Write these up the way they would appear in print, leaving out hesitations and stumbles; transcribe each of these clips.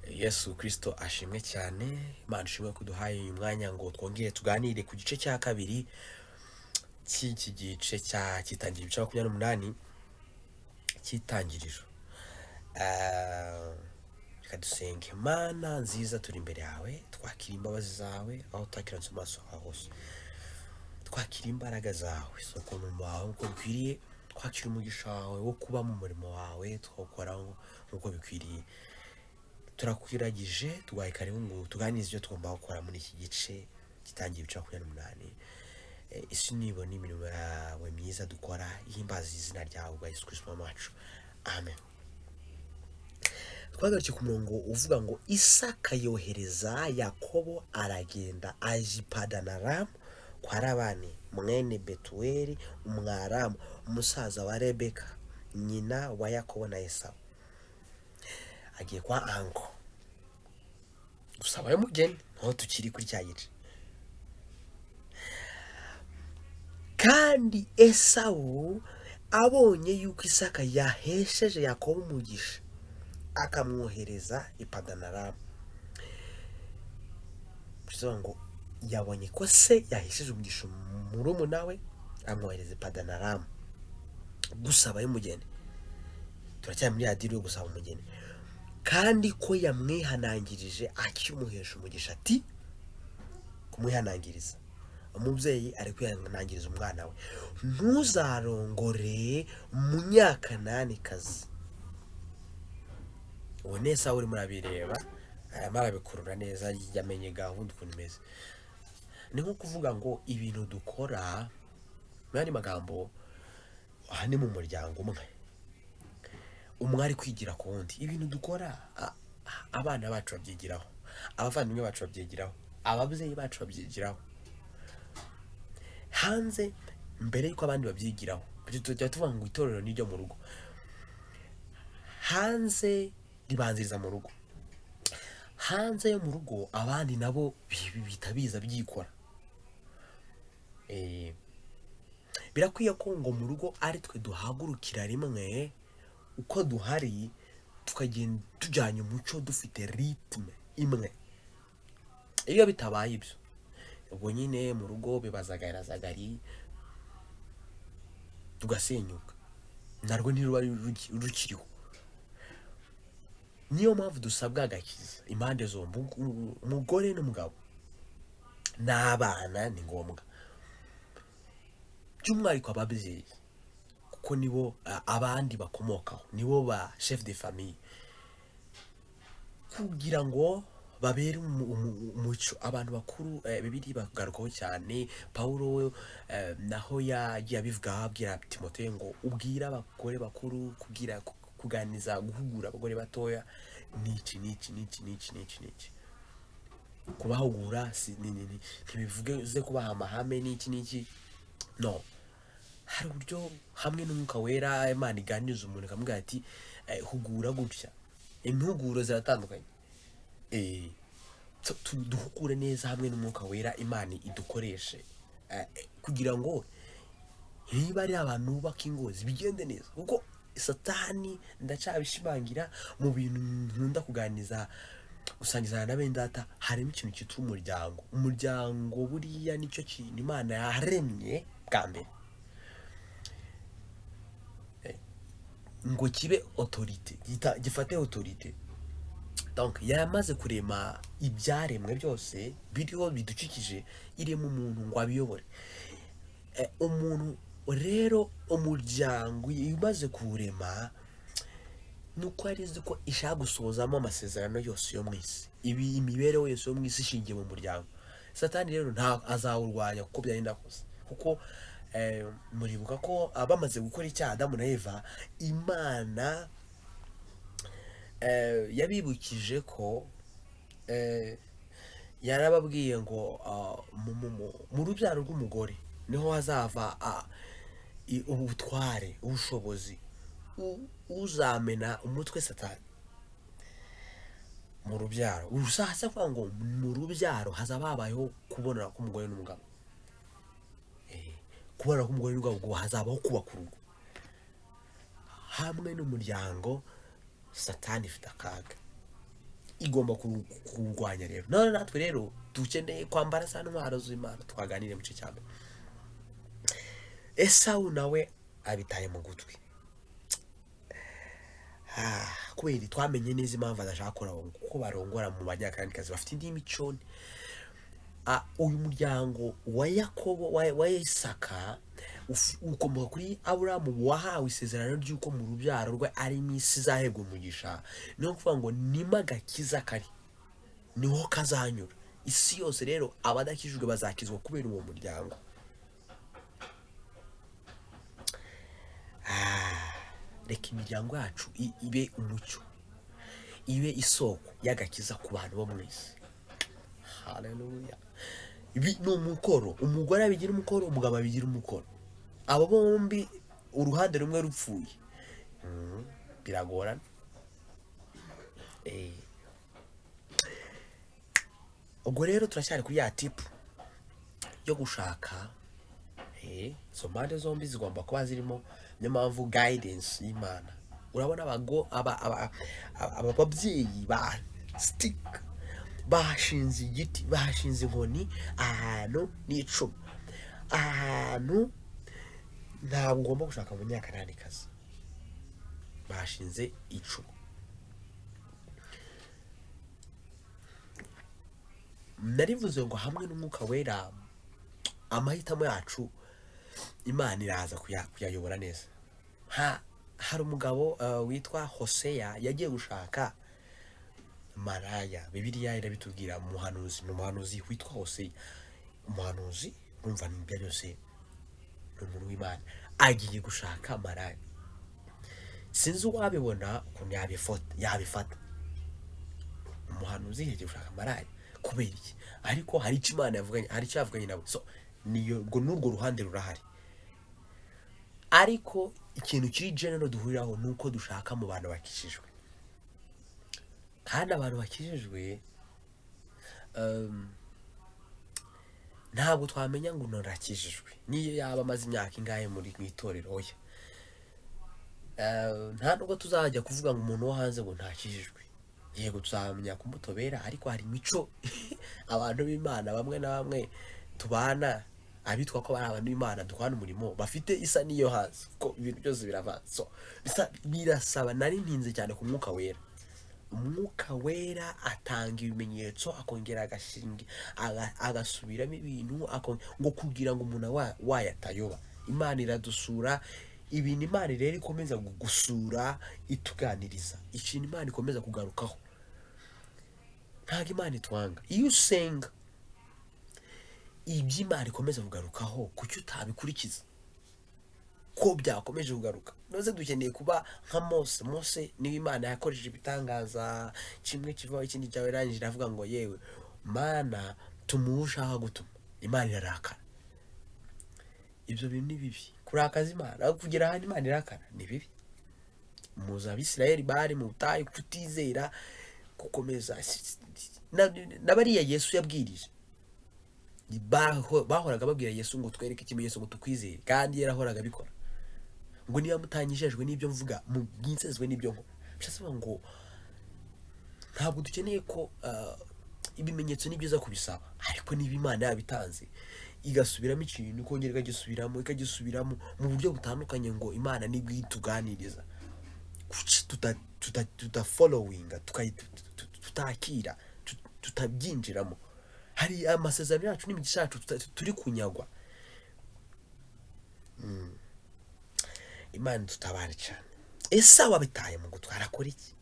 Yesu Kristo ashimwe cyane. Imana ishimwe kuduhaye uyu mwanya ngo twongere tuganire ku gice cya kabiri cy'iki gice cyitangiriro ibice 28 cy'Itangiriro. Reka dusenge. Mana nziza, turi imbere yawe, twakira imbabazi zawe aho utakiranze amaso yawe hose, twakira imbaraga zawe soko mu wawe uko bikwiriye, twakira umugisha wawe wo kuba mu murimo wawe, twakora nk'uko bikwiriye. Turakwiragije tugaye karibu ngo tuganirize ibyo tugomba gukora muri iki gice gitangiye ibice 28. Isi nibona imirimo yawe myiza dukora, ihimbaza izina ryawe bwa Yesu Kristo wacu. Amen. Twagaruke ku murongo uvuga ngo Isaka yohereza Yakobo aragenda aje i Padanaramu kwa Labani mwene Betuweli umwaramu, umusaza wa Rebeka nyina wa Yakobo na Esawu. Agiye kwa anko gusaba y'umugeni, aho tukiri kuri cya gice. Kandi Esawu abonye yuko Isaka yahesheje Yakobo umugisha, akamwohereza i Padanaramu. Bivuze ngo yabonye ko se yahesheje umugisha murumuna we, amwohereza i Padanaramu gusaba y'umugeni. Turacyari muri adiri yo gusaba umugeni. Kandi ko yamwihanangirije akimuhesha umugisha, ati kumwihanangiriza. Umubyeyi ari kwihanangiriza umwana we, ntuzarongore umunyakananikazi. Uwo nesa uri murabireba, aramara bikurura neza, yamenye gahunda ukuntu imeze. Ni nko kuvuga ngo ibintu dukora muri magambo aha ni mu muryango umwe, umwari kwigira ku wundi. Ibintu dukora abana bacu babyigiraho, abavandimwe bacu babyigiraho, ababyeyi bacu babyigiraho. Hanze mbere yuko abandi babyigiraho, tujya tuvuga ngo itorero ni ryo mu rugo. Hanze ribanziriza mu rugo, hanze yo mu rugo abandi nabo bitabiza byikora. Birakwiye ko ngo mu rugo ari twe duhagurukira rimwe, uko duhari tukagenda tujyanye umuco, dufite ritme imwe. Iyo bitabaye ibyo, ubwo nyine mu rugo bibazagarazagari, tugasenyuka, narwo ntiruba rukiriho. Niyo mpamvu dusabwa agakiza impande zombi, umugore n'umugabo n'abana. Ni ngombwa by'umwihariko ababyeyi, kuko nibo abandi bakomokaho, nibo ba chef de famille, kugira ngo babere umuco abantu bakuru. Bibiri bagarukaho cyane. Paulo naho yagiye abivuga, abwira Timote ngo ubwira abagore bakuru kuganiza, guhugura abagore batoya n'iki kubahugura. Ntibivuze kubaha amahame n'iki no. Hari uburyo hamwe n'umwuka wera Imana iganiriza umuntu ikamubwira ati hugura gutya. Impuguro ziratandukanye. Duhugure neza hamwe n'umwuka wera Imana idukoreshe, kugira ngo niba ari abantu bubaka ingozi bigende neza. Kuko Satani ndacabishimangira mu bintu nkunda kuganiza, gusangiza na Benedata, harimo ikintu cyitwa umuryango. Umuryango buriya nicyo kintu Imana yaremye bwa mbere ngo kibe autorité, gifate autorité. Donc yamaze kurema ibyaremwe byose biriho bidukikije, irema umuntu ngo abiyobore. Umuntu rero, umuryango imaze kurema, nuko arizi ko ishaka gusozamo amasezerano yose yo mu isi. Imibereho yose yo mu isi ishingiye mu muryango. Satani rero nta azawurwanya kuko byagenda kose, kuko muribuka ko abamaze gukora icyaha Adamu na Eva, Imana yabibukije ko yarababwiye ngo mu rubyaro rw'umugore niho hazava ubutware, ubushobozi, uzamena umutwe Satani. Mu rubyaro ushatse kuvuga ngo mu rubyaro hazaba habayeho kubonera k'umugore n'umugabo. Kubonera k'umugore n'umugabo hazabaho kubaka urugo. Hamwe n'umuryango Satani ifite akaga. igomba kurwanya rero. None natwe rero dukeneye kwambara za ntwaro z'Imana. Twaganire mu gice cya mbere. Esawu nawe abitaye mu gutwi. Kubera twamenye neza impamvu adashaka ko barongora mu banyakazi bafite indi mico. Uyu muryango wa Yakobo wa Isaka ukomoka kuri Aburahamu wahawe isezerano ry'uko mu rubyaro rwe ari isi izahebwa umugisha. Niyo kuvuga ngo nima gakiza kari niho kazanyura. Isi yose rero abadakijijwe bazakizwa kubera uwo muryango. Reka imiryango yacu ibe umucyo, ibe isoko y'agakiza ku bantu bo mu isi. Haleluya. Ibi ni umukoro. Umugore abigira umukoro, umugabo abigira umukoro. Abo bombi uruhande rumwe rupfuye, biragorana. Ubwo rero turacyari kuri ya tipu yo gushaka. Izo mpande zombi zigomba kuba zirimo. Niyo mpamvu guidance y'Imana. Urabona ababyeyi ba stick bashinze igiti, bashinze inkoni ahantu n'icumi. Ahantu ntabwo ugomba gushaka umunyakananikazi. Bashinze icumu. Narivuze ngo hamwe n'umwuka wera amahitamo yacu Imana iraza kuyayobora neza. Hari umugabo witwa Hoseya yagiye gushaka maraya. Bibiliya irabitubwira. Umuhanuzi witwa Hoseya. Umuhanuzi urumva n'ibyo byose ni umuntu w'Imana. Agiye gushaka maraya. Sinzi uwabibona ukuntu yabifata. Umuhanuzi yagiye gushaka maraya kubera iki? Ariko hari icyo Imana yavuganye, hari icyo yavuganye nawe. So ngo n'urwo ruhande rurahari. Ariko ikintu kiri general duhuriraho nuko dushaka mu bantu bakijijwe. Kandi abantu bakijijwe ntabwo twamenya ngo unarakijijwe niyo yaba amaze imyaka ingahe muri itorero. Oya, nta nubwo tuzajya kuvuga ngo umuntu wo hanze ngo ntakijijwe. Yego tuzamenya kumutobera, ariko hari imico abantu b'Imana bamwe na bamwe tubana, abitwa ko bari abantu b'Imana dukorana umurimo, bafite isa niyo hanze. Ko ibintu byose biravanze. So birasaba. Nari ntinze cyane ku mwuka wera. Umwuka wera atanga ibimenyetso, akongera agashinga, agasubiramo ibintu, ngo kugira ngo umuntu wayatayoba. Imana iradusura. Ibintu Imana rero ikomeza gusura ituganiriza. Ikintu Imana ikomeza kugarukaho. Ntabwo Imana itwanga. Iyo usenga ibyo Imana ikomeza kugarukaho, kuki utabikurikiza? Ko byakomeje kugaruka. Noze dukeneye kuba nka Mose niwe Imana yakoresheje ibitangaza, kimwe kivaho ikindi cyawe rangira avuga ngo yewe Mana tumushaka gutuma. Imana irarakara. Ibyo bintu ni bibi. Kurakaza Imana aho kugira ahantu Imana irakara ni bibi. Muza Abisirayeli bari mu butayu kutizera, gukomeza n'abariya Yesu yabwirije. Bahoraga babwira Yesu ngo twereke ikimenyetso ngo tukwizere, kandi yarahoraga bikora. Ngo niba mutanyijejwe n'ibyo mvuga, mubwizezwe n'ibyo nkora. Bishatse ngo ntabwo dukeneye ko ibimenyetso ni byiza kubisaba, ariko niba Imana yabitanze igasubiramo ikintu, ikongera ikagisubiramo mu buryo butandukanye, ngo Imana nibwo ituganiriza. Followinga, tutakira, tutabyinjiramo. Hari amasezerano yacu n'imigisha yacu turi kunyagwa. Imana tutabare cyane. Esawu abitaye mu gutwara akora iki?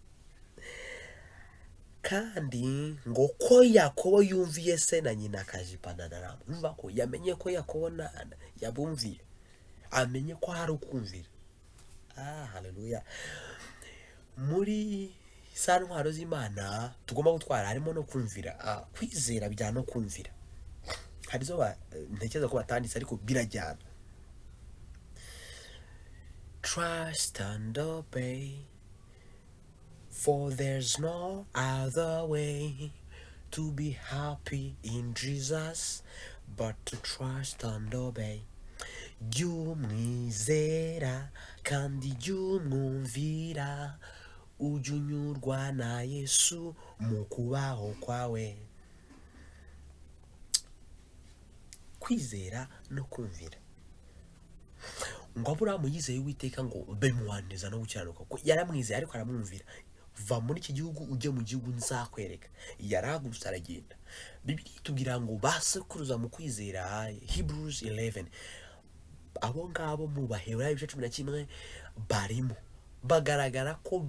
Kandi ngo ko Yakobo yumviye se na nyina akajipana na Rama. Umva ko yamenye ko Yakobo yabumviye, amenye ko hari ukumvira. Haleluya. Muri za ntwaro z'Imana tugomba gutwara harimo no kumvira. Kwizera bijyana no kumvira. Hari zo ntekereza ko batanditse ariko birajyana. Trust and obey, for there's no other way to be happy in Jesus but to trust and obey. Jumwizera kandi jumwumvira, ujye unyurwa na Yesu mu kubaho kwawe. Kwizera no kumvira. Ngo Aburahamu yizeye Uwiteka ngo bemuhaniza no gukiranuka. Yaramwizeye ariko aramwumvira. Va muri iki gihugu ujye mu gihugu nzakwereka. Yaragurutse aragenda. Bibiliya itubwira ngo basekuruza mu kwizera, Hebrews 11. Abo ngabo mu Baheburayo 11 barimo bagaragara ko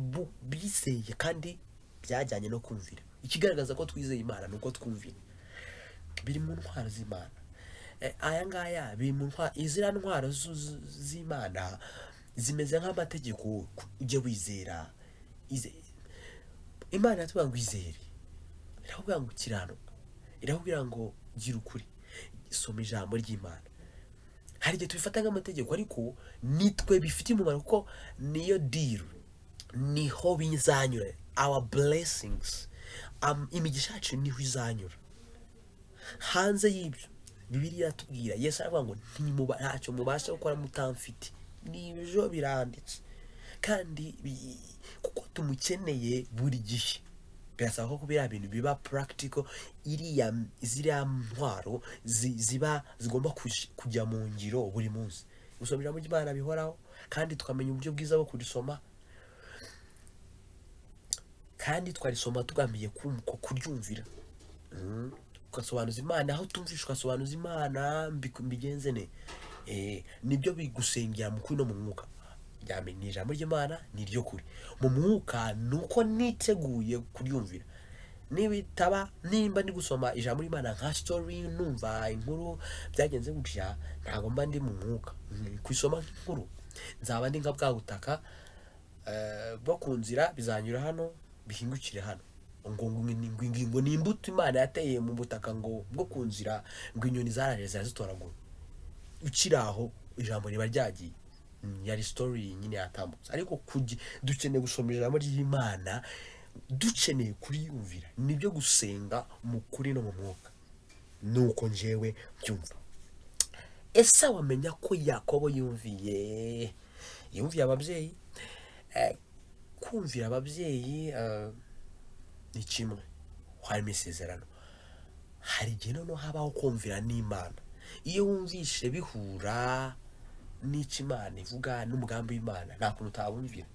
bizeye kandi byajyanye no kumvira. Ikigaragaza ko twizeye Imana nuko twumvira. Biri mu ntwaro z'Imana. Aya ngaya biri mu ntwaro, izira ntwaro z'Imana zimeze nk'amategeko ujye wizera. Imana yatubwira ngo izere, irakubwira ngo ukiranuka, irakubwira ngo gira ukuri, soma ijambo ry'Imana. Hari igihe tubifata nk'amategeko ariko nitwe bifite umumaro kuko niyo deal, niho bizanyura. Our blessings, imigisha yacu niho izanyura. Hanze y'ibyo Bibiliya iratubwira, Yesu aravuga ngo ntacyo mubasha gukora mutamfite. Nibyo biranditse kandi kuko tumukeneye buri gihe. Birasaba ko kubera ibintu biba practical, ziriya ntwaro zigomba kujya mu ngiro buri munsi. Gusoma ijambo ry'Imana bihoraho kandi tukamenya uburyo bwiza bwo kurisoma, kandi twarisoma tugamiye kuryumvira. Ugasobanuza Imana aho tumvisha, ugasobanuza Imana mbigenze ne. Nibyo bigusengera mu kuri no mu mwuka. Ni ijambo ry'Imana ni ryo kuri. Mu mwuka nuko niteguye kuryumvira. Nimba ndi gusoma ijambo ry'Imana nka story, numva inkuru byagenze gutya, ntago mba ndi mu mwuka. Kwisoma nk'inkuru nzaba ndi nka bwa butaka bwo kunzira, bizanyura hano bihingukire hano. Ngo ni imbuto Imana yateye mu butaka ngo bwo kunzira, ngo inyoni zaraje zirazitoragura. Ukiraho ijambo riba ryagiye. Yari story nyine yatambutse. Ariko dukeneye gusoma ijambo ry'Imana, dukeneye kuriyumvira. Nibyo gusenga mu kuri no mu mwuka. Nuko njewe byumva. Ese wamenya ko Yakobo yumviye ababyeyi? Kumvira ababyeyi ni kimwe, harimo isezerano. Hari igihe noneho habaho kumvira n'Imana. Iyo wumvishe bihura n'icyo Imana ivuga n'umugambi w'Imana, nta kuntu utabumvira.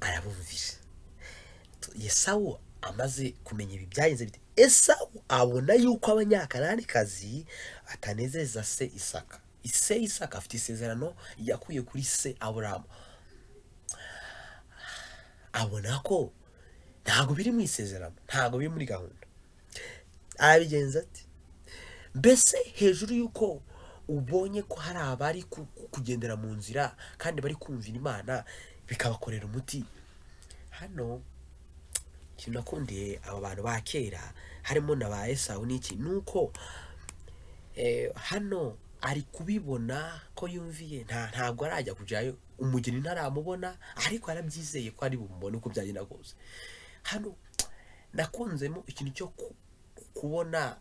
Arabumvisha. Yesawu amaze kumenya ibi byagenze bite, Esawu abona yuko abanyakananikazi atanezeza se Isaka. Isaka afite isezerano yakuye kuri se Aburahamu. Abona ko ntago biri mu isezerano, ntago biri muri gahunda. Arabigenza ati, mbese hejuru yuko ubonye ko hari abari kugendera mu nzira kandi bari kumvira Imana bikabakorera umuti. Hano ikintu nakundiye aba bantu ba kera harimo na ba Esawu n'iki, nuko hano ari kubibona ko yumviye, ntabwo arajya kujyayo, umugeni ntaramubona ariko arabyizeye ko ari bumubone uko byagenda kose. Hano nakunzemo ikintu cyo kubona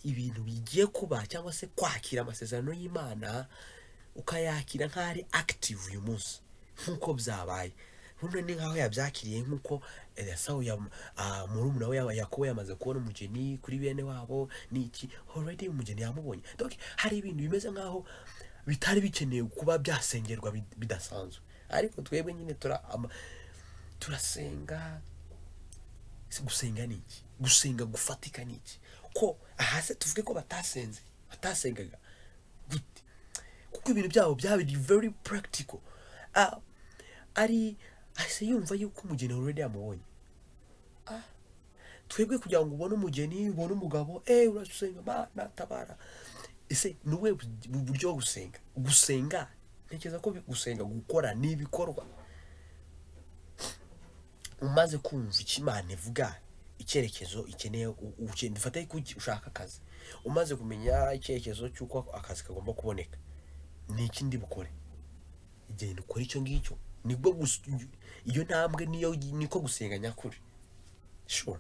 ibintu bigiye kuba cyangwa se kwakira amasezerano y'Imana ukayakira nk'ari active uyu munsi nk'uko byabaye. Hano ni nkaho yabyakiriye nk'uko Esawu murumuna we Yakobo yamaze kubona umugeni kuri bene wabo n'iki, already umugeni yamubonye. Donc hari ibintu bimeze nkaho bitari bikeneye kuba byasengerwa bidasanzwe, ariko twebwe nyine turasenga. Gusenga niki? Gusenga gufatika niki? Ko ahase tuvuge ko batasengaga gute? Kuko ibintu byabo byabiri very practical. Ahise yumva yuko umugeni already yamubonye. Twebwe kugira ngo ubone umugeni, ubone umugabo, urasenga Mana tabara. Ese nuwe buryo gusenga? Gusenga ntekereza ko gusenga gukora ni ibikorwa. Umaze kumva icyo Imana ivuga, icyerekezo ikeneye, bifata ko ushaka akazi, umaze kumenya icyerekezo cy'uko akazi kagomba kuboneka, ni ikindi bukore. Igihe ukora icyo ngicyo nibwo iyo ntambwe niko gusenga nyakuri. Sure.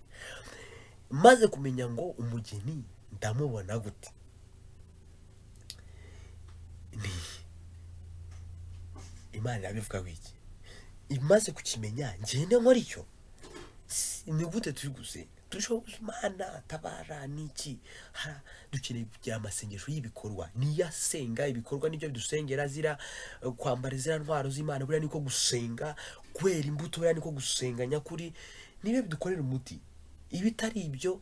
Maze kumenya ngo umugeni ndamubona gute, ni Imana yabivuga wiki. imaze kukimenya ngende nkora icyo. Ni gute turi gusenga dushobora Imana tabara niki dukeneye kugira amasengesho y'ibikorwa niyasenga ibikorwa nibyo bidusengera zira kwambara zira ntwaro z'Imana buriya niko gusenga kwera imbuto buriya niko gusenga nyakuri nibe bidukorera umuti ibitari ibyo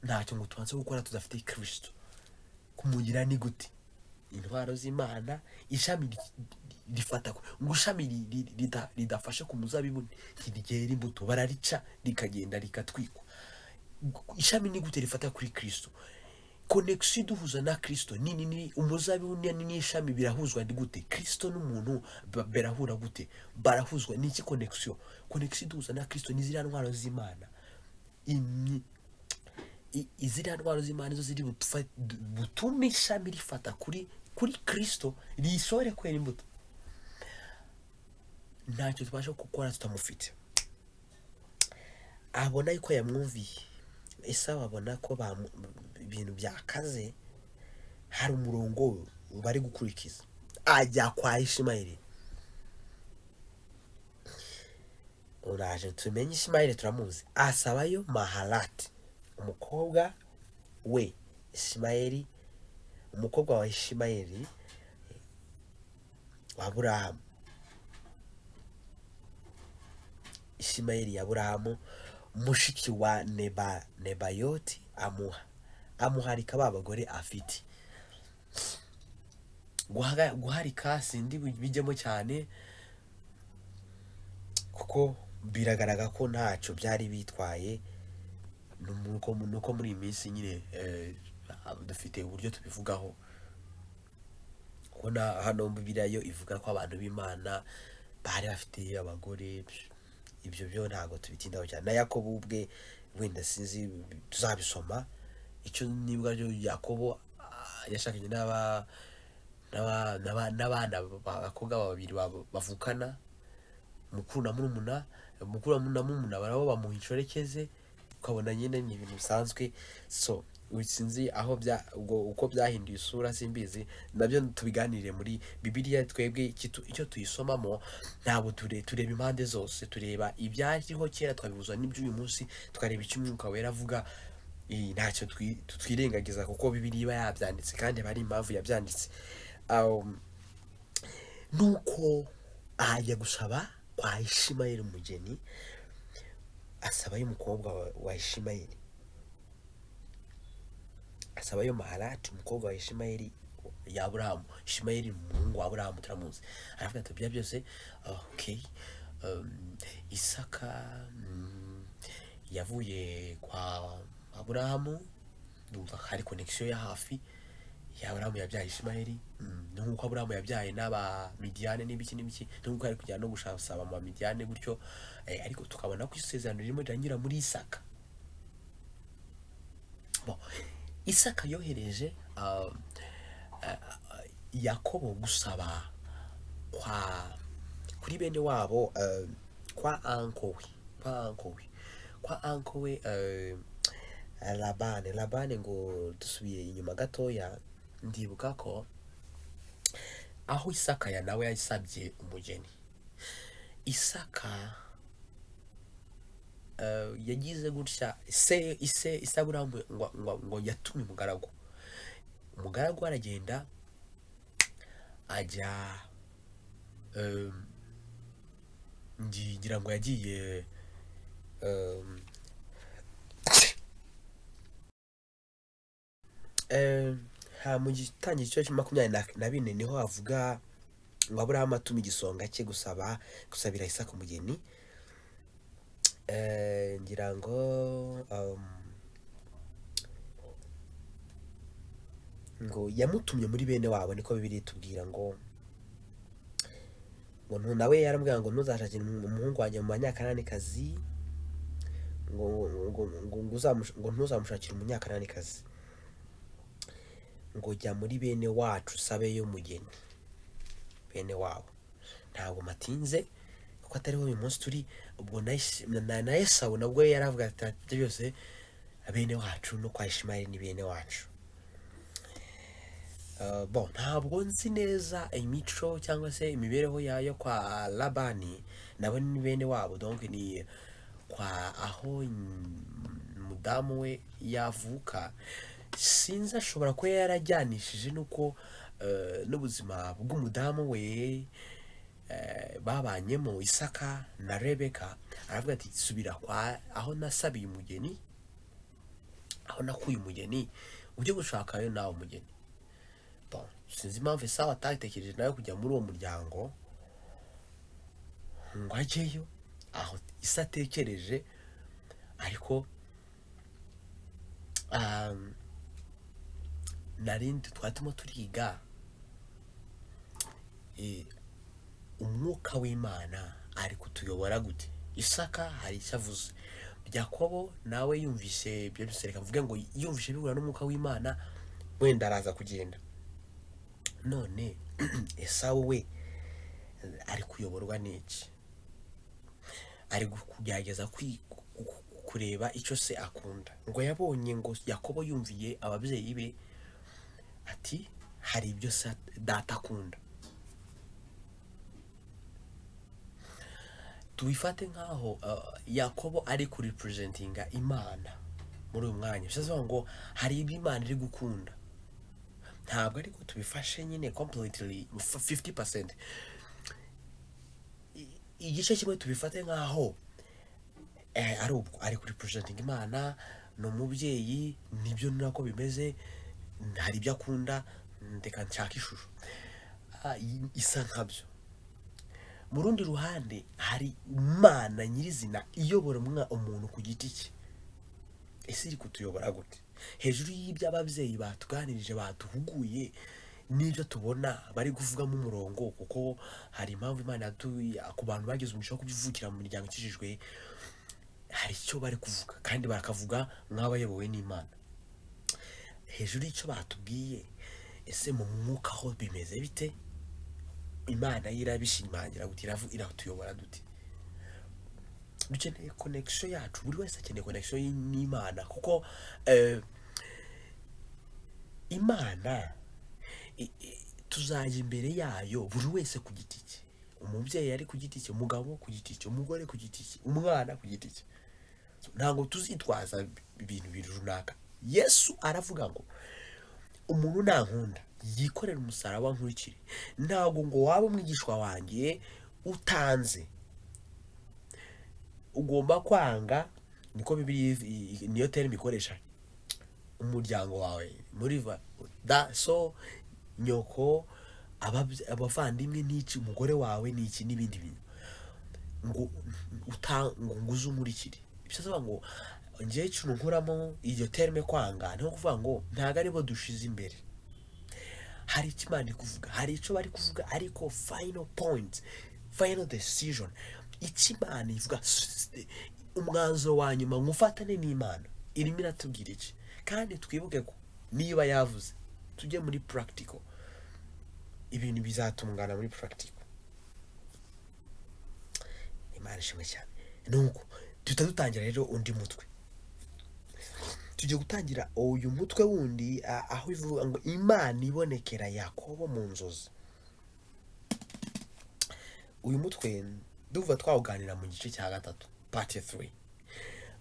ntacyo ngo tubanze gukora tudafite Kristo kumugira ni gute intwaro z'Imana ishami rifata ngo ishami ridafashe ku muzabibu ntigera imbuto bararica rikagenda rikatwikwa. Ishami ni gute rifata kuri Kristo connection duhuza na Kristo nini umuzabibu ni ishami birahuzwa ndi gute Kristo n'umuntu berahura gute barahuzwa niki connection duhuza na Kristo ni zira ntwaro z'Imana izira ntwaro z'Imana zo ziri butuma ishami rifata kuri Kristo risore kwera imbuto. Ntacyo tubasha gukora tutamufite. Abona yuko yamwumviye ese ababona ko ibintu byakaze hari umurongo bari gukurikiza ajya kwa Ishimayeli. Uraje tumenye Ishimayeli turamuzi asabayo Mahalati umukobwa we Ishimayeli umukobwa wa Ishimayeli wa Aburahamu. Ishimayeli ya Aburahamu mushiki wa Nebayoti amuharika babagore afite guharika sindi bijyemo cyane kuko biragaragara ko ntacyo byari bitwaye nuko muri iminsi nyine dufite uburyo tubivugaho kubona hano Bibiliya ivuga ko abantu b'Imana bari bafite abagore ibyo byo ntago tubitindaho cyane na Yakobo ubwe wenda sinzi tuzabisoma icyo nibwa byo Yakobo yashakanye n'abana bakobwa babiri bavukana mukuru na murumuna barabo bamuhicorekeze ukabona nyine ni ibintu bisanzwe so sinzi aho uko byahinduye isura simbizi nabyo tubiganire muri Bibiliya twebwe icyo tuyisomamo ntabwo tureba impande zose tureba ibyariho kera twabibuzwa n'iby'uyu munsi twareba icyo Umwuka Wera avuga ntacyo twirengagiza kuko Bibiliya iba yabyanditse kandi bari impamvu yabyanditse. Nuko ajya gusaba kwa Ishimayeli umugeni asabayo umukobwa wa Ishimayeli asabayo Mahalati umukobwa wa Ishimayeli ya Aburahamu. Ishimayeli umuhungu wa Aburahamu turamuzi aravuga ati bya byose okay Isaka yavuye kwa Aburahamu ndumva hari connection ya hafi ya Aburahamu yabyaye Ishimayeli nuko Aburahamu yabyaye n'aba Midiyane n'ibiki nuko ari kujya no gushaka mu Midiyane gutyo ariko tukabona ko isezerano ririmo riranyura muri Isaka. Isaka yohereje Yakobo gusaba kuri bene wabo kwa anko we Labane ngo dusubiye inyuma gatoya ndibuka ko aho Isaka ya nawe yasabye umugeni Isaka yagize gutya ise Aburahamu ngo yatumye umugaragu aragenda ajya ngira ngo yagiye mu gitangira cyo 24 niho avuga ngo Aburahamu atuma igisonga cye gusabira Isaka umugeni. Ngira ngo yamutumye muri bene wabo niko Bibiliya itubwira ngo nawe yarambwira ngo ntuzashakire umuhungu wanjye mu banyakananikazi ngo ntuzamushakire umunyakananikazi ngo jya muri bene wacu sabeyo umugeni bene wabo. Ntabwo matinze kuko atariho uyu munsi turi ubwo na Esawu nabwo yaravuga ati byose bene wacu no kwa Ishimayeli ni bene wacu. Ntabwo nzi neza imico cyangwa se imibereho yayo kwa Labani nabo ni bene wabo, donc ni kwa aho umudamu we yavuka. Sinzi ashobora kuba yarajyanishije nuko n'ubuzima bw'umudamu we babanyemo Isaka na Rebeka. Aravuga ati subira kwa aho nasabiye umugeni, aho nakuye umugeni, ujye gushakayo nawe umugeni. Bon, sinzi impamvu Esawu atatekereje nawe kujya muri uwo muryango ngo ajyeyo aho Isa atekereje. Ariko narindi twatuma turiga umwuka w'Imana ari kutuyobora gute. Isaka hari icyo avuze, Yakobo nawe yumvise ibyo byose, reka mvuge ngo yumvise bihura n'umwuka w'Imana, wenda araza kugenda. None Esawu we ari kuyoborwa n'iki? Ari kugerageza kureba icyo se akunda. Ngo yabonye ngo Yakobo yumviye ababyeyi be ati hari ibyo se data akunda. Tubifate nkaho Yakobo ari kurepresentinga Imana muri uyu mwanya. Bivuze ngo hari ibyo Imana iri gukunda, ntabwo ariko tubifashe nyine completely 50%. Igice kimwe tubifate nkaho ari ubwo ari kurepresentinga Imana, ni umubyeyi, nibyo nako bimeze, hari ibyo akunda, ndeka nshaka ishusho isa nkabyo. Mu rundi ruhande hari Imana nyirizina iyobora umuntu ku giti cye. Ese iri kutuyobora gute? Hejuru y'ibyo ababyeyi batuganirije, batuhuguye, n'ibyo tubona bari kuvugamo umurongo, kuko hari impamvu Imana ku bantu bagize umugisha wo kubivukira mu miryango ikijijwe, hari icyo bari kuvuga kandi barakavuga nk'abayobowe n'Imana. Hejuru y'icyo batubwiye, ese mu mwuka ho bimeze bite? Imana irabishimangira gute, iratuyobora dute? Dukeneye connection yacu, buri wese akeneye connection n'Imana, kuko Imana tuzajya imbere yayo buri wese ku giti cye. Umubyeyi ari ku giti cye, umugabo ku giti cye, umugore ku giti cye, umwana ku giti cye. Ntabwo tuzitwaza ibintu biri runaka. Yesu aravuga ngo umuntu nankunda yikorera umusaraba nkurikire. Ntabwo ngo waba umwigishwa wanjye utanze, ugomba kwanga, niko Bibiliya niyo terme ikoresha, umuryango wawe muri so nyoko, abavandimwe n'iki, umugore wawe n'iki, n'ibindi bintu, ngo nguze unkurikire. Bivuze ngo ngiye ikintu nkuramo iyo terme kwanga, niho kuvuga ngo ntago aribo dushize imbere. Hari icyo Imana iri kuvuga, hari icyo bari kuvuga, ariko final point, final decision, icyo Imana ivuga, umwanzuro wa nyuma mufatane n'Imana, irimo iratubwira iki. Kandi twibuke ko niba yavuze, tujye muri practical, ibintu bizatungana muri practical. Imana ishimwe cyane. Nuko dutangira rero undi mutwe. Tujye gutangira uyu mutwe wundi, aho ivuga ngo Imana ibonekera Yakobo mu nzozi. Uyu mutwe duva twawuganira mu gice cya 3, part 3.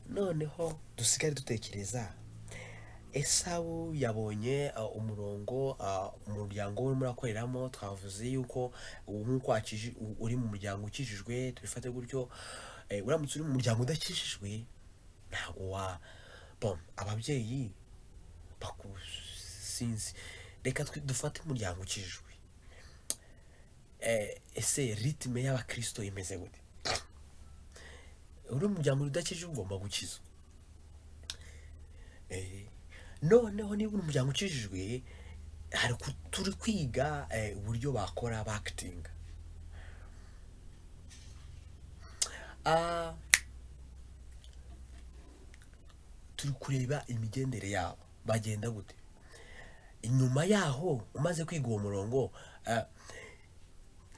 Noneho dusigare dutekereza, Esawu yabonye umurongo, umuryango urimo urakoreramo. Twavuze yuko nk'uko uri mu muryango ukijijwe, tubifate gutyo. Uramutse uri mu muryango udakijijwe, ntabwo ababyeyi bakusinzi. Reka dufate umuryango ukijijwe. Ese ritme y'abakristo imeze gute? Uri mu muryango udakijijwe ugomba gukizwa. Noneho niba uri mu muryango ukijijwe, hari turi kwiga uburyo bakora acting. Turi kureba imigendere yabo, bagenda gute. Inyuma yaho umaze kwiga uwo murongo,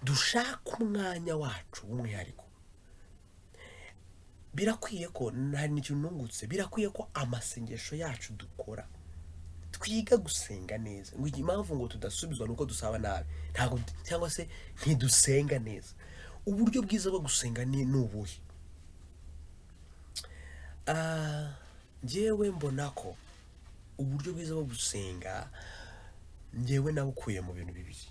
dushaka umwanya wacu w'umwihariko. Birakwiye ko nta n'ikintu nungutse, birakwiye ko amasengesho yacu dukora, twiga gusenga neza. Ngo impamvu ngo tudasubizwa nuko dusaba nabi, ntabwo, cyangwa se ntidusenga neza. uburyo bwiza bwo gusenga ni ubuhe? Njyewe mbona ko uburyo bwiza bwo gusenga njyewe nabukuye mu bintu bibiri.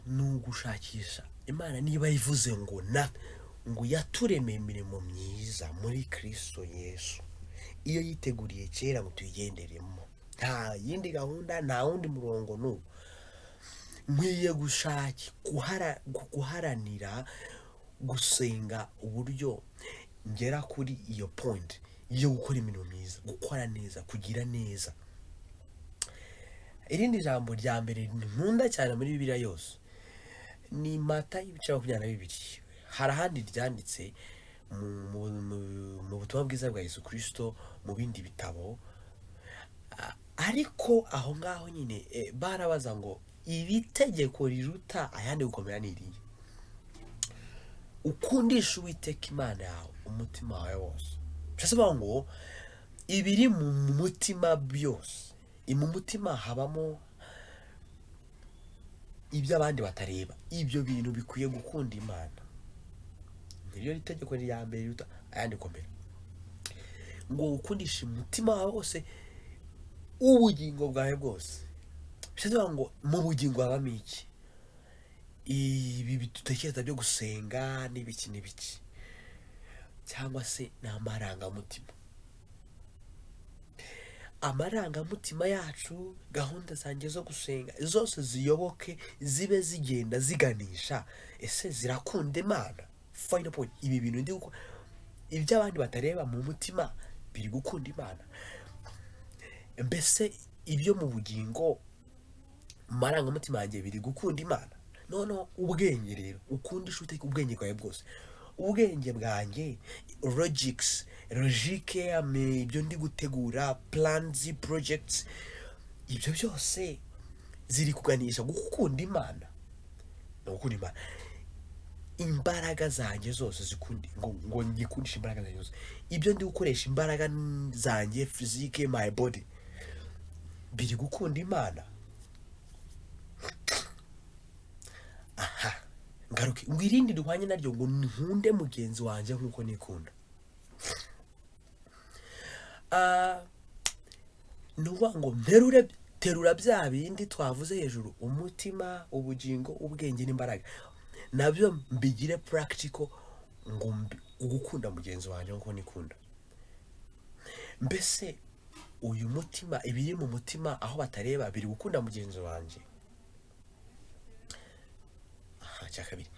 Ni ugushakisha Imana niba yivuze ngo yaturemeye imirimo myiza muri Kristo Yesu, iyo yiteguriye kera ngo tuyigenderemo, nta yindi gahunda, nta wundi murongo n'uwo. Nkwiye guharanira gusenga uburyo ngera kuri iyo point yo gukora imirimo myiza, gukora neza, kugira neza. Irindi jambo rya mbere nkunda cyane muri Bibiliya yose ni Matayo 22. Hari ahandi ryanditse mu butumwa bwiza bwa Yesu Kristo mu bindi bitabo, ariko aho ngaho nyine barabaza ngo iri tegeko riruta ayandi gukomera ni irihe? Ukundisha Uwiteka Imana yawe umutima wawe wose. Bisaba ngo ibiri mu mutima byose, mu mutima habamo ibyo abandi batareba, ibyo bintu bikwiye gukunda Imana. Niryo itegeko rya mbere riruta ayandi gukomera, ngo ukundisha umutima wawe wose, ubugingo bwawe bwose. Bisaba ngo mu bugingo habamo iki? Ibi bitutekereza byo gusenga n'ibiki cyangwa se n'amarangamutima. Amarangamutima yacu, gahunda zanjye zo gusenga zose ziyoboke, zibe zigenda ziganisha ese zirakunda Imana. Final point, ibi bintu ndi uko ibyo abandi batareba mu mutima biri gukunda Imana. Mbese ibyo mu bugingo, marangamutima yanjye biri gukunda Imana. None ubwenge rero, ukundisha Uwiteka ubwenge bwawe bwose. Ubwenge bwanjye, logique, ibyo ndi gutegura, plans, projects, ibyo byose ziri kuganisha gukunda Imana. No gukunda Imana. Imbaraga zanjye zose zikundi ngo ngikundisha imbaraga zanjye zose. Ibyo ndi gukoresha imbaraga zanjye, physique, my body, biri gukunda Imana. Ngaruke ngo irindi duhwanye naryo ngo nkunde mugenzi wanjye nkuko nikunda. Nuwa ngo terura bya bindi twavuze hejuru, umutima, ubugingo, ubwenge n'imbaraga, nabyo mbigire practical, ngo ugukunda mugenzi wanjye nkuko nikunda. Mbese uyu mutima, ibiri mu mutima aho batareba biri gukunda mugenzi wanjye. Cyakabiri,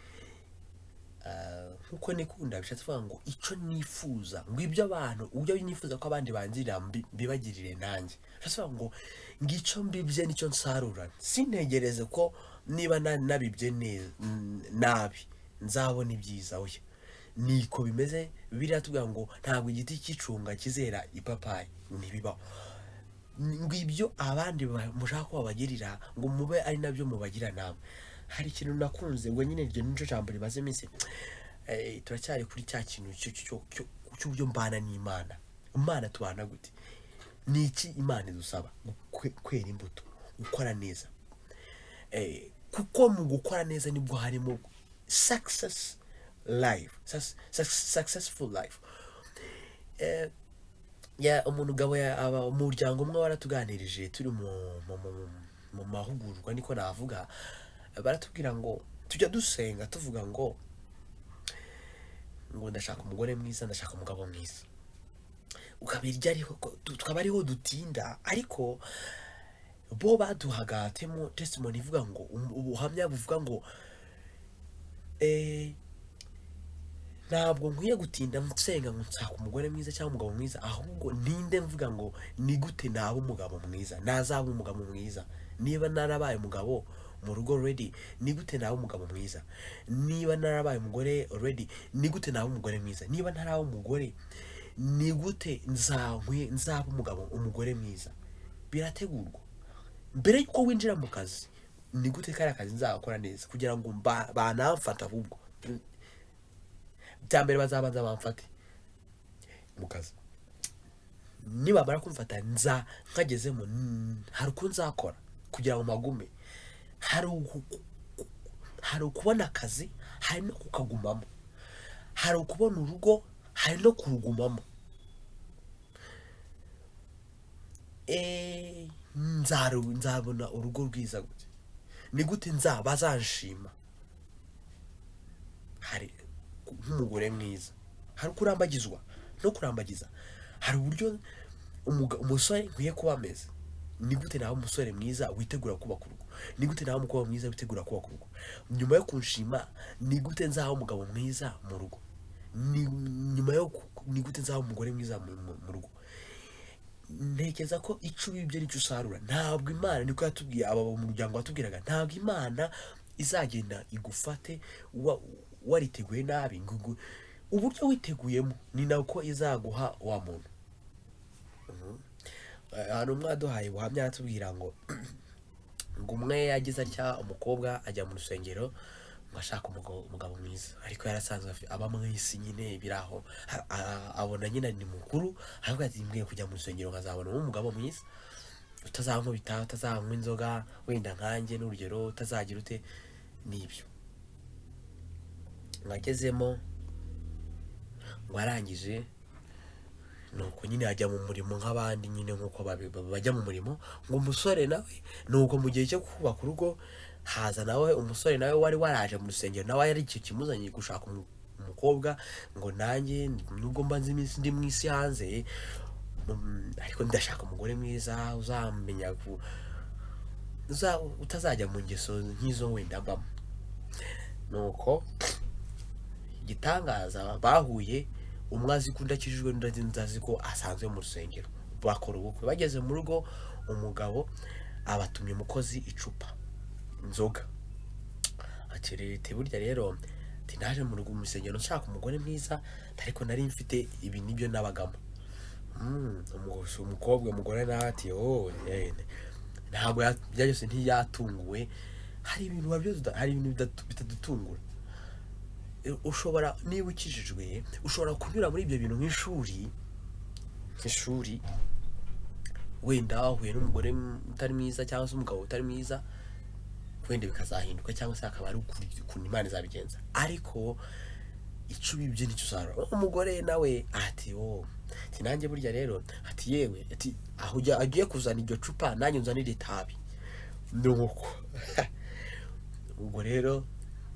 nkuko nikunda bishatse kuvuga ngo icyo nifuza, ngo ibyo abantu ubyo nifuza ko abandi bangira mbibagirire nanjye. Bishatse kuvuga ngo ngicyo mbibye nicyo nsarura. Sintegereze ko niba nabibye nabi nzabona ibyiza. Oya, niko bimeze. Bibiliya tuvuga ngo ntabwo igiti cy'icunga kizera ipapayi, ntibibaho. Ngo ibyo abandi mushaka ko babagirira ngo mube ari nabyo mubagira namwe. Hari ikintu nakunze ngo nyine iryo nico jambo rimaze iminsi, turacyari kuri cya kintu cy'uburyo mbana n'Imana. Imana tubana gute? Ni iki Imana idusaba? Kwera imbuto, gukora neza. Kuko mu gukora neza nibwo harimo successful life. Umugabo umuryango umwe waratuganirije turi mu mahugurwa, niko navuga. Baratubwira ngo tujya dusenga tuvuga ngo ndashaka umugore mwiza, ndashaka umugabo mwiza. Ukabirya ariho tukaba ariho dutinda, ariko bo baduhaga testimony ivuga ngo ubuhamya buvuga ngo ntabwo nkwiye gutinda nsenga ngo nshaka umugore mwiza cyangwa umugabo mwiza, ahubwo ninde mvuga ngo ni gute naba umugabo mwiza, nazaba umugabo mwiza. Niba narabaye umugabo mu rugo already, ni gute naba umugabo mwiza. Niba narabaye umugore already, ni gute naba umugore mwiza. Niba ntaraba umugore, ni gute nzaba umugore mwiza. Birategurwa mbere yuko winjira mu kazi. Ni gute kari akazi nzakora neza kugira ngo banamfata ahubwo. Byambere bazabanza bamfate mu kazi. Niba bara kumfata nkagezemo, hari uko nzakora kugira ngo magume. Hari ukubona akazi, hari no kukagumamo, hari ukubona urugo, hari no kurugumamo. Nzabona urugo rwiza gute? Ni gute bazanshima? Hari nk'umugore mwiza, hari kurambagizwa no kurambagiza, hari uburyo umusore nkwiye kuba ameze. Ni gute nawe umusore mwiza witegura kubaka urugo? Ni gute nawe umukobwa mwiza witegura kubaka urugo? Nyuma yo kunshima, ni gute nzaho umugabo mwiza mu rugo? Ni gute nzaho umugore mwiza mu rugo? Ntekereza ko icyo wibye nicyo usarura. Ntabwo Imana, niko yatubwiye aba mu muryango watubwiraga, ntabwo Imana izagenda igufate wariteguye nabi. Uburyo witeguyemo ni nako izaguha wa muntu. Hano mwaduhaye ubuhamya aratubwira ngo umwe yagize atya, umukobwa ajya mu rusengero ngo ashaka umugabo mwiza, ariko yarasanzwe aba mu isi nyine biraho, abona nyine ni mukuru, ahubwo ati mbwiye kujya mu rusengero nkazabona umugabo mwiza utazankubita, utazanywa inzoga wenda nkanjye n'urugero, utazagira ute n'ibyo. Mwagezemo ngo arangije nuko nyine ajya mu murimo nk'abandi nyine nkuko bajya mu murimo. Ngo umusore nawe nuko mu gihe cyo kubaka urugo haza nawe umusore nawe wari waraje mu rusengero, nawe yari icyo kimuzanye gushaka umukobwa, ngo nanjye nubwo mba nzi iminsi ndi mu isi hanze, ariko ndashaka umugore mwiza uzamenya utazajya mu ngeso nk'izo wenda mbamo. Nuko igitangaza bahuye, umwe azi ko udakijijwe n'undi azi ko asanzwe mu rusengero. Bakora ubukwe, bageze mu rugo umugabo abatumye umukozi icupa inzoga, ati rete burya rero naje mu rugo mu rusengero nshaka umugore mwiza, ariko nari mfite ibi nibyo nabagamo. Umugore nawe ati ntabwo byose ntiyatunguwe. Hari ibintu bitadutungura. Ushobora niba ukijijwe, ushobora kunyura muri ibyo bintu nk'ishuri wenda wahuye n'umugore utari mwiza cyangwa se umugabo utari mwiza, wenda bikazahinduka cyangwa se akaba ari ukuntu Imana izabigenza. Ariko icyo ubibye nicyo usarura. Umugore nawe ati nanjye burya rero ati yewe ati aho agiye kuzana iryo cupa nanjye nzanire itabi. Nuko ubwo rero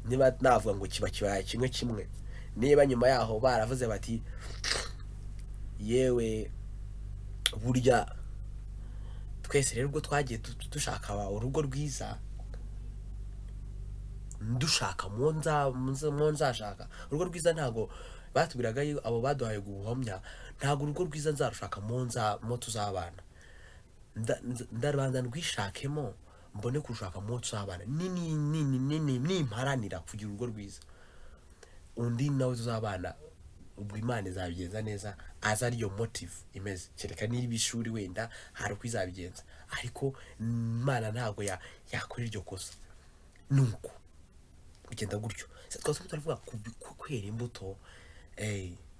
niba navuga ngo kiba kimwe, niba nyuma yaho baravuze bati yewe burya twese rero ubwo twagiye dushaka urugo rwiza, dushaka mu nzashaka urugo rwiza, ntago batubwiraga abo baduhaye guhomya, ntago urugo rwiza nzarushaka mu tuzabana, ndabanza ndwishakemo mbone kushaka mu tuzabana nimparanira kugira urugo rwiza, undi nawe tuzabana ubwo Imana izabigenza neza, aza ariyo motive imeze. Kereka niba ishuri wenda hari uko izabigenza, ariko Imana ntago yakora iryo kosa. Nuko bigenda gutyo. Twese turavuga kwera imbuto.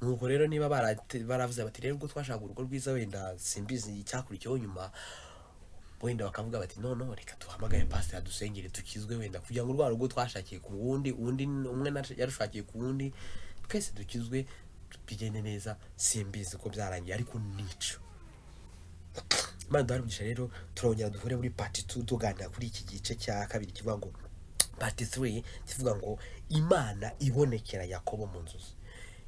Nuko rero niba baravuze bati rero ubwo twashaka urugo rwiza, wenda simbizi icyakurikiyeho nyuma, wenda bakavuga bati no reka duhamagare pastor Dusangire dukizwe, wenda kugira ngo rwa rugo twashakiye ku wundi umwe yarushakiye ku wundi, twese dukizwe bigende neza. Simbizi ko byarangiye, ariko nico Imana duharugisha. Rero turongera duhure muri part 2 tuganira kuri iki gice cya kabiri kivuga ngo part 3 kivuga ngo Imana ibonekera Yakobo mu nzozi.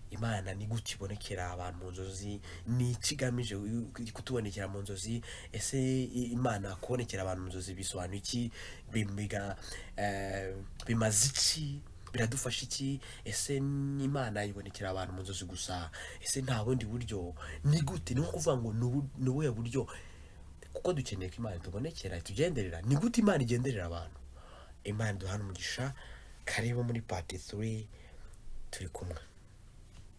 Imana ni gute ibonekera abantu mu nzozi? Ni ikigamije kutubonekera mu nzozi? Ese Imana kubonekera abantu mu nzozi bisobanuye iki? Bimaze iki? Biradufasha iki? Ese Imana ibonekera abantu mu nzozi gusa? Ese nta bundi buryo? Ni gute? Ni ukuvuga ngo ni ubuhe buryo? Kuko dukeneye ko Imana tubonekera tugenderera. Ni gute Imana igenderera abantu? Imana duhana umugisha. Karibu muri part 3 turi kumwe.